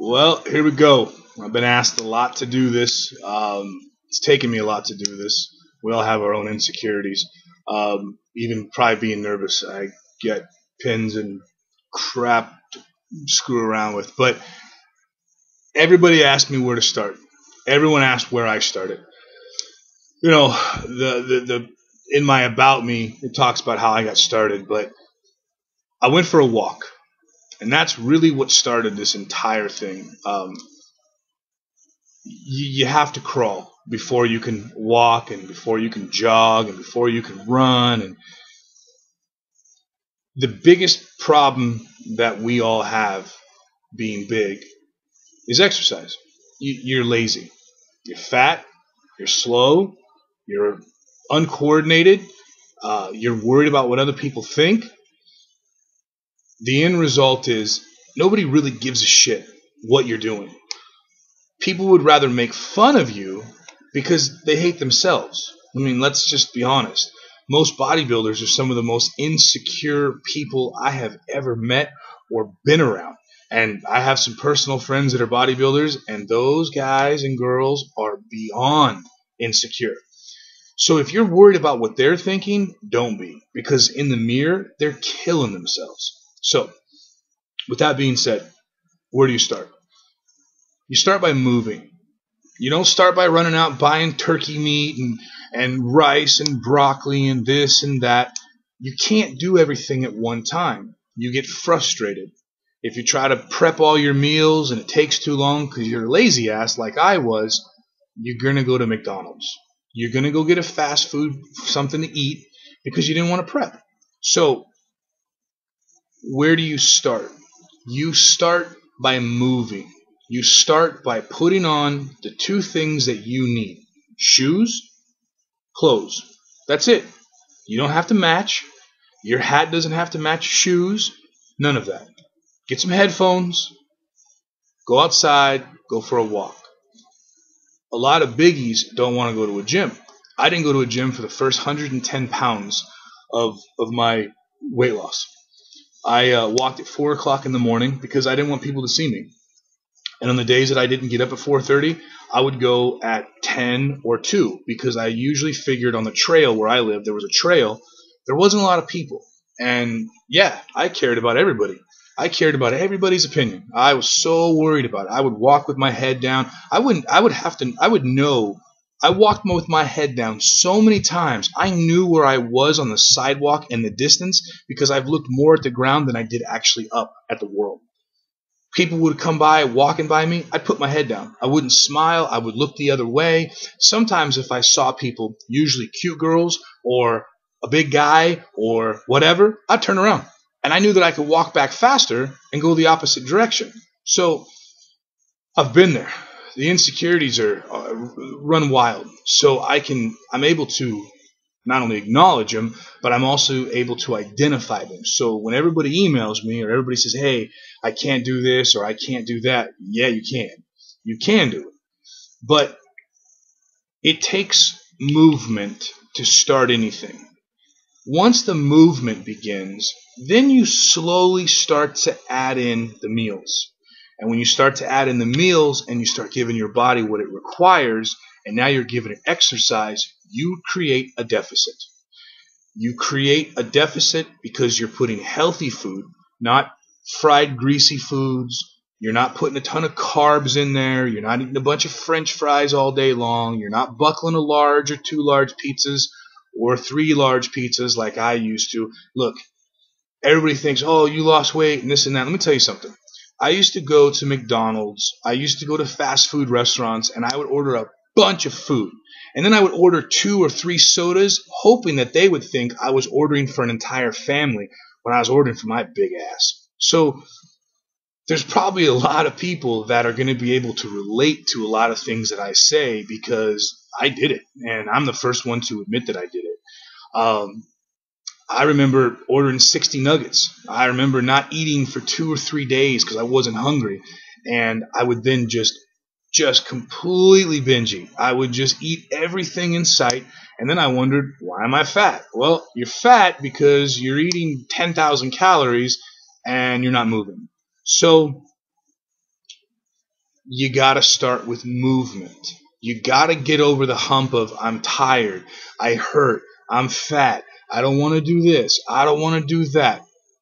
Well, here we go. I've been asked a lot to do this. It's taken me a lot to do this. We all have our own insecurities. Even probably being nervous, I get pins and crap to screw around with. But everybody asked me where to start. Everyone asked where I started. You know, the in my about me, it talks about how I got started, but I went for a walk. And that's really what started this entire thing. You have to crawl before you can walk, and before you can jog, and before you can run. And the biggest problem that we all have being big is exercise. You're lazy. You're fat. You're slow. You're uncoordinated. You're worried about what other people think. The end result is nobody really gives a shit what you're doing. People would rather make fun of you because they hate themselves. I mean, let's just be honest. Most bodybuilders are some of the most insecure people I have ever met or been around. And I have some personal friends that are bodybuilders, and those guys and girls are beyond insecure. So if you're worried about what they're thinking, don't be. Because in the mirror, they're killing themselves. So, with that being said, where do you start? You start by moving. You don't start by running out buying turkey meat and rice and broccoli and this and that. You can't do everything at one time. You get frustrated. If you try to prep all your meals and it takes too long because you're a lazy ass like I was, you're going to go to McDonald's. You're going to go get a fast food, something to eat, because you didn't want to prep. So, where do you start? You start by moving. You start by putting on the two things that you need. Shoes, clothes. That's it. You don't have to match. Your hat doesn't have to match shoes. None of that. Get some headphones. Go outside. Go for a walk. A lot of biggies don't want to go to a gym. I didn't go to a gym for the first 110 pounds of my weight loss. I walked at 4 o'clock in the morning because I didn't want people to see me. And on the days that I didn't get up at 4:30, I would go at 10 or 2 because I usually figured on the trail where I lived, there was a trail, there wasn't a lot of people. And yeah, I cared about everybody. I cared about everybody's opinion. I was so worried about it. I would walk with my head down. I would know. I walked with my head down so many times. I knew where I was on the sidewalk and the distance because I've looked more at the ground than I did actually up at the world. People would come by, walking by me. I'd put my head down. I wouldn't smile. I would look the other way. Sometimes if I saw people, usually cute girls or a big guy or whatever, I'd turn around. And I knew that I could walk back faster and go the opposite direction. So I've been there. The insecurities are run wild. So I'm able to not only acknowledge them, but I'm also able to identify them. So when everybody emails me or everybody says, hey, I can't do this or I can't do that, yeah, you can. You can do it. But it takes movement to start anything. Once the movement begins, then you slowly start to add in the meals. And when you start to add in the meals and you start giving your body what it requires, and now you're giving it exercise, you create a deficit. You create a deficit because you're putting healthy food, not fried greasy foods. You're not putting a ton of carbs in there. You're not eating a bunch of French fries all day long. You're not buckling a large or 2 large pizzas or 3 large pizzas like I used to. Look, everybody thinks, oh, you lost weight and this and that. Let me tell you something. I used to go to McDonald's. I used to go to fast food restaurants, and I would order a bunch of food. And then I would order 2 or 3 sodas, hoping that they would think I was ordering for an entire family when I was ordering for my big ass. So there's probably a lot of people that are going to be able to relate to a lot of things that I say because I did it, and I'm the first one to admit that I did it. I remember ordering 60 nuggets. I remember not eating for 2 or 3 days because I wasn't hungry, and I would then just completely bingey. I would just eat everything in sight, and then I wondered, why am I fat? Well, you're fat because you're eating 10,000 calories and you're not moving. So you got to start with movement. You got to get over the hump of I'm tired, I hurt, I'm fat, I don't want to do this, I don't want to do that.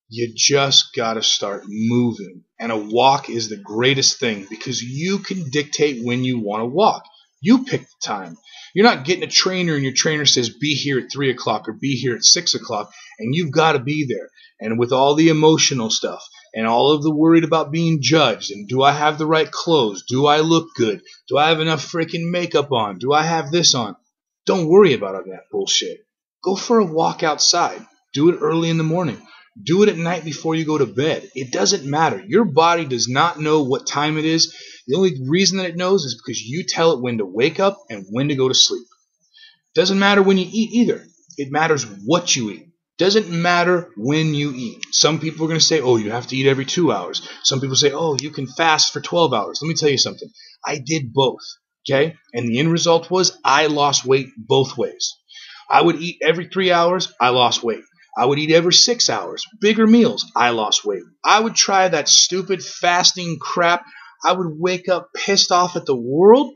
You just got to start moving. And a walk is the greatest thing because you can dictate when you want to walk. You pick the time. You're not getting a trainer and your trainer says be here at 3 o'clock or be here at 6 o'clock, and you've got to be there. And with all the emotional stuff and all of the worried about being judged and do I have the right clothes? Do I look good? Do I have enough freaking makeup on? Do I have this on? Don't worry about all that bullshit. Go for a walk outside. Do it early in the morning. Do it at night before you go to bed. It doesn't matter. Your body does not know what time it is. The only reason that it knows is because you tell it when to wake up and when to go to sleep. Doesn't matter when you eat either. It matters what you eat. Doesn't matter when you eat. Some people are going to say, oh, you have to eat every 2 hours. Some people say, oh, you can fast for 12 hours. Let me tell you something. I did both, okay? And the end result was I lost weight both ways. I would eat every 3 hours. I lost weight. I would eat every 6 hours. Bigger meals. I lost weight. I would try that stupid fasting crap. I would wake up pissed off at the world.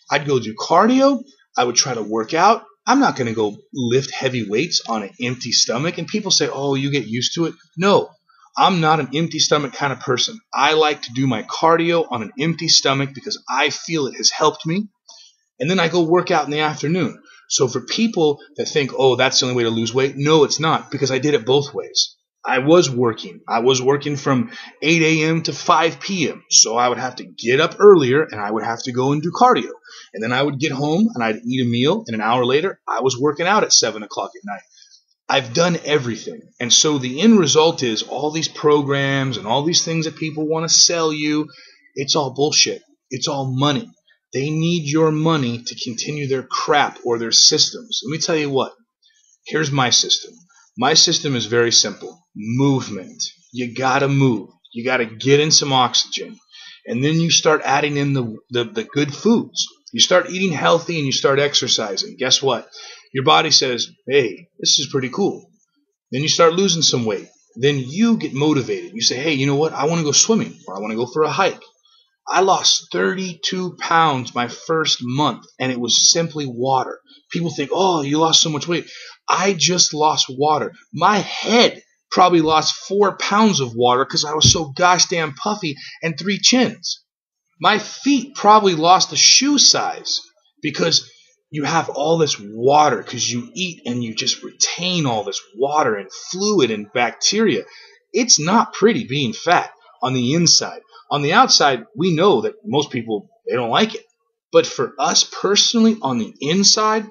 I'd go do cardio. I would try to work out. I'm not going to go lift heavy weights on an empty stomach. And people say, oh, you get used to it. No, I'm not an empty stomach kind of person. I like to do my cardio on an empty stomach because I feel it has helped me. And then I go work out in the afternoon. So for people that think, oh, that's the only way to lose weight, no, it's not, because I did it both ways. I was working. I was working from 8 a.m. to 5 p.m. So I would have to get up earlier and I would have to go and do cardio. And then I would get home and I'd eat a meal. And an hour later, I was working out at 7 o'clock at night. I've done everything. And so the end result is all these programs and all these things that people want to sell you, it's all bullshit. It's all money. They need your money to continue their crap or their systems. Let me tell you what. Here's my system. My system is very simple. Movement. You gotta move. You gotta get in some oxygen. And then you start adding in the good foods. You start eating healthy and you start exercising. Guess what? Your body says, hey, this is pretty cool. Then you start losing some weight. Then you get motivated. You say, hey, you know what? I want to go swimming or I want to go for a hike. I lost 32 pounds my first month, and it was simply water. People think, oh, you lost so much weight. I just lost water. My head probably lost 4 pounds of water because I was so gosh damn puffy and 3 chins. My feet probably lost a shoe size because you have all this water because you eat and you just retain all this water and fluid and bacteria. It's not pretty being fat on the inside. On the outside, we know that most people, they don't like it. But for us personally, on the inside,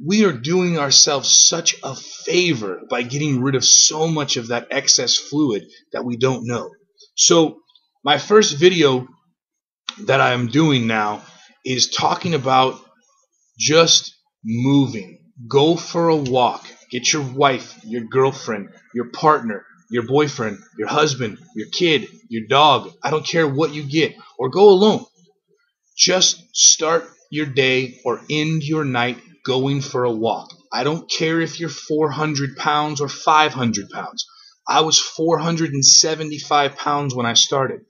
we are doing ourselves such a favor by getting rid of so much of that excess fluid that we don't know. So my first video that I am doing now is talking about just moving. Go for a walk. Get your wife, your girlfriend, your partner, your boyfriend, your husband, your kid, your dog. I don't care what you get. Or go alone. Just start your day or end your night going for a walk. I don't care if you're 400 pounds or 500 pounds. I was 475 pounds when I started.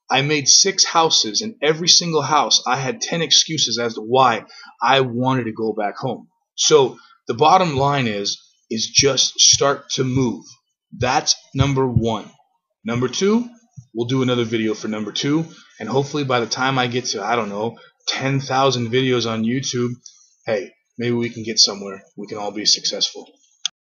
I made 6 houses, and every single house I had 10 excuses as to why I wanted to go back home. So the bottom line is just start to move. That's number 1. Number 2, we'll do another video for number 2, and hopefully by the time I get to, I don't know, 10,000 videos on YouTube, hey, maybe we can get somewhere. We can all be successful.